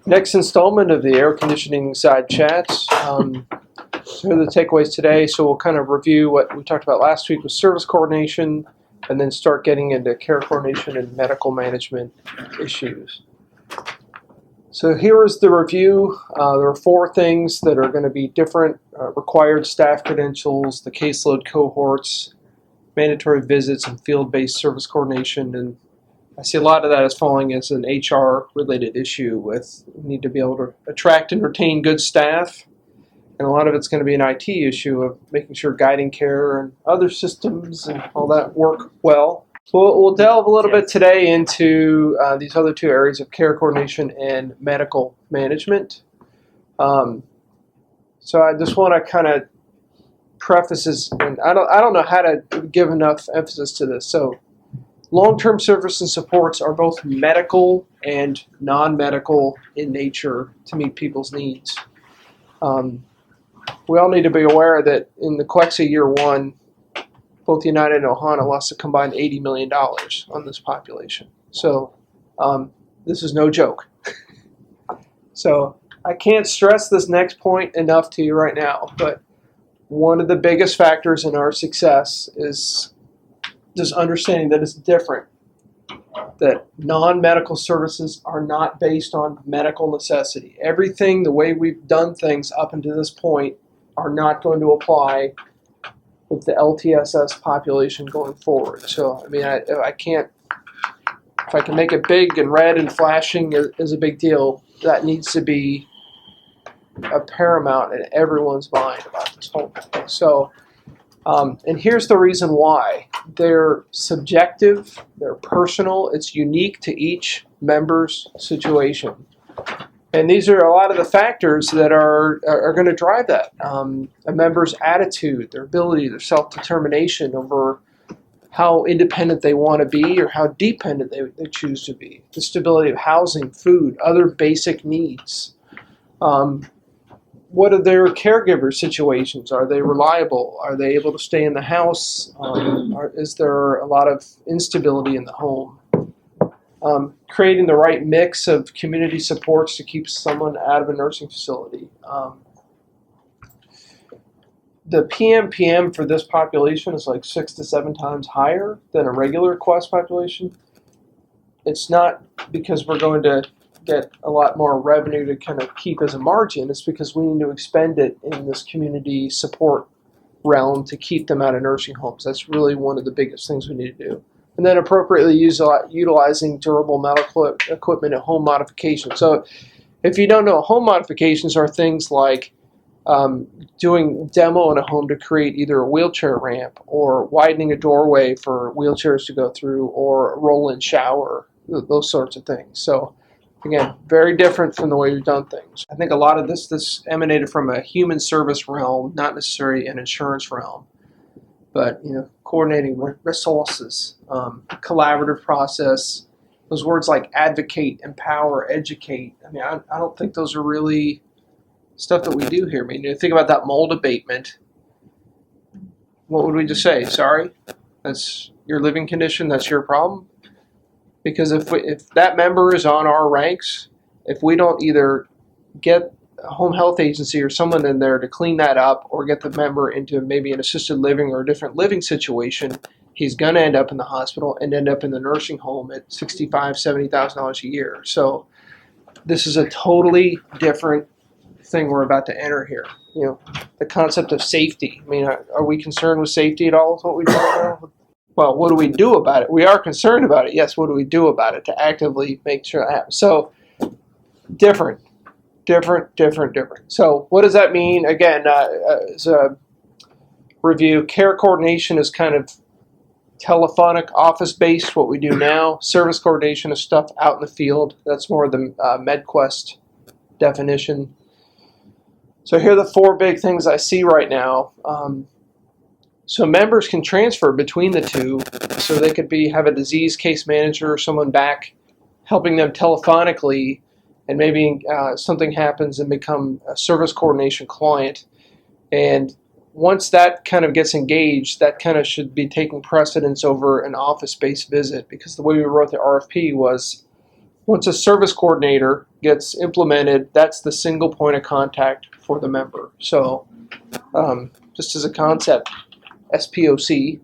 Next installment of the air conditioning side chats. So here are the takeaways today. So we'll kind of review what we talked about last week with service coordination, and then start getting into care coordination and medical management issues. So here is the review. There are 4 things that are going to be different: required staff credentials, the caseload cohorts, mandatory visits, and field-based service coordination. And I see a lot of that is falling as an HR-related issue with need to be able to attract and retain good staff. And a lot of it's going to be an IT issue of making sure guiding care and other systems and all that work well. So we'll delve a little bit today into these other 2 areas of care coordination and medical management. So I just want to kind of preface this, and I don't know how to give enough emphasis to this. So long-term service and supports are both medical and non-medical in nature to meet people's needs. We all need to be aware that in the Quexa year 1, both United and Ohana lost a combined $80 million on this population. So this is no joke. So I can't stress this next point enough to you right now, but one of the biggest factors in our success is just understanding that it's different, that non-medical services are not based on medical necessity. Everything, the way we've done things up until this point, are not going to apply with the LTSS population going forward. So, I mean, I can't, if I can make it big and red and flashing is a big deal, that needs to be a paramount in everyone's mind about this whole thing. So, and here's the reason why. They're subjective, they're personal, it's unique to each member's situation. And these are a lot of the factors that are going to drive that. A member's attitude, their ability, their self-determination over how independent they want to be or how dependent they choose to be. The stability of housing, food, other basic needs. What are their caregiver situations? Are they reliable? Are they able to stay in the house? Is there a lot of instability in the home? Creating the right mix of community supports to keep someone out of a nursing facility. The PMPM for this population is like 6 to 7 times higher than a regular Quest population. It's not because we're going to get a lot more revenue to kind of keep as a margin. It's because we need to expend it in this community support realm to keep them out of nursing homes. That's really one of the biggest things we need to do. And then appropriately utilizing durable medical equipment and home modifications. So if you don't know, home modifications are things like doing demo in a home to create either a wheelchair ramp or widening a doorway for wheelchairs to go through or a roll-in shower, those sorts of things. So again, very different from the way we've done things. I think a lot of this emanated from a human service realm, not necessarily an insurance realm. But, coordinating resources, collaborative process, those words like advocate, empower, educate. I mean, I don't think those are really stuff that we do here. I mean, think about that mold abatement. What would we just say? Sorry, that's your living condition, that's your problem? Because if that member is on our ranks, if we don't either get a home health agency or someone in there to clean that up or get the member into maybe an assisted living or a different living situation, he's going to end up in the hospital and end up in the nursing home at $65,000, $70,000 a year. So this is a totally different thing we're about to enter here. The concept of safety. I mean, are we concerned with safety at all with what we do right now? Well, what do we do about it? We are concerned about it. Yes, what do we do about it to actively make sure that happens? So different. So what does that mean? Again, as a review, care coordination is kind of telephonic, office-based, what we do now. Service coordination is stuff out in the field. That's more the MedQuest definition. So here are the 4 big things I see right now. So members can transfer between the 2. So they could have a disease case manager or someone back helping them telephonically, and maybe something happens and become a service coordination client. And once that kind of gets engaged, that kind of should be taking precedence over an office-based visit, because the way we wrote the RFP was once a service coordinator gets implemented, that's the single point of contact for the member. So just as a concept, SPOC,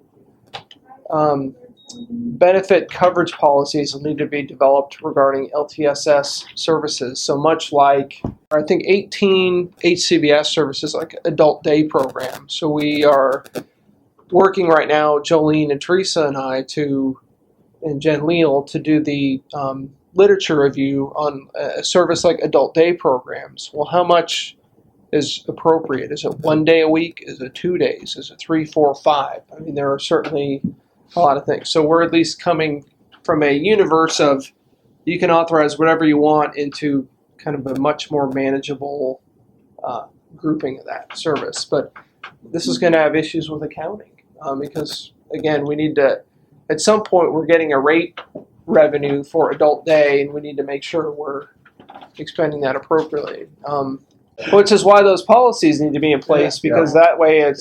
benefit coverage policies will need to be developed regarding LTSS services. So much like, I think 18 HCBS services, like adult day programs. So we are working right now, Jolene and Teresa and I, and Jen Leal, to do the literature review on a service like adult day programs. Well, how much is appropriate? Is it 1 day a week? Is it 2 days? Is it 3, 4, 5? I mean, there are certainly a lot of things. So we're at least coming from a universe of you can authorize whatever you want into kind of a much more manageable grouping of that service. But this is going to have issues with accounting because, again, we need to, at some point, we're getting a rate revenue for adult day, and we need to make sure we're expending that appropriately. Which is why those policies need to be in place, because that way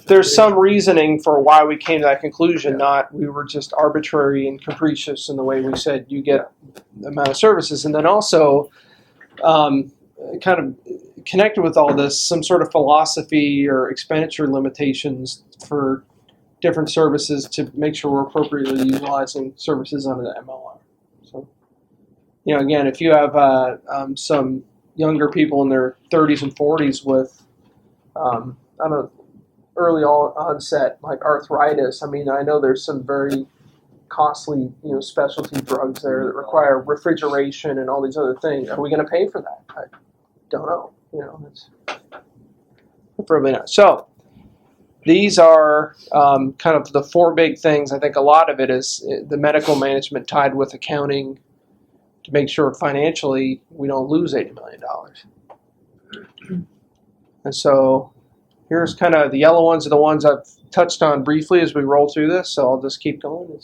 there's some reasoning for why we came to that conclusion, not we were just arbitrary and capricious in the way we said you get the amount of services. And then also kind of connected with all this, some sort of philosophy or expenditure limitations for different services to make sure we're appropriately utilizing services under the MLR. So, again, if you have some younger people in their 30s and 40s with, early onset like arthritis, I mean, I know there's some very costly, specialty drugs there that require refrigeration and all these other things. Are we going to pay for that? I don't know. It's probably not. So these are kind of the 4 big things. I think a lot of it is the medical management tied with accounting to make sure financially we don't lose $80 million. And so here's kind of the yellow ones are the ones I've touched on briefly as we roll through this. So I'll just keep going.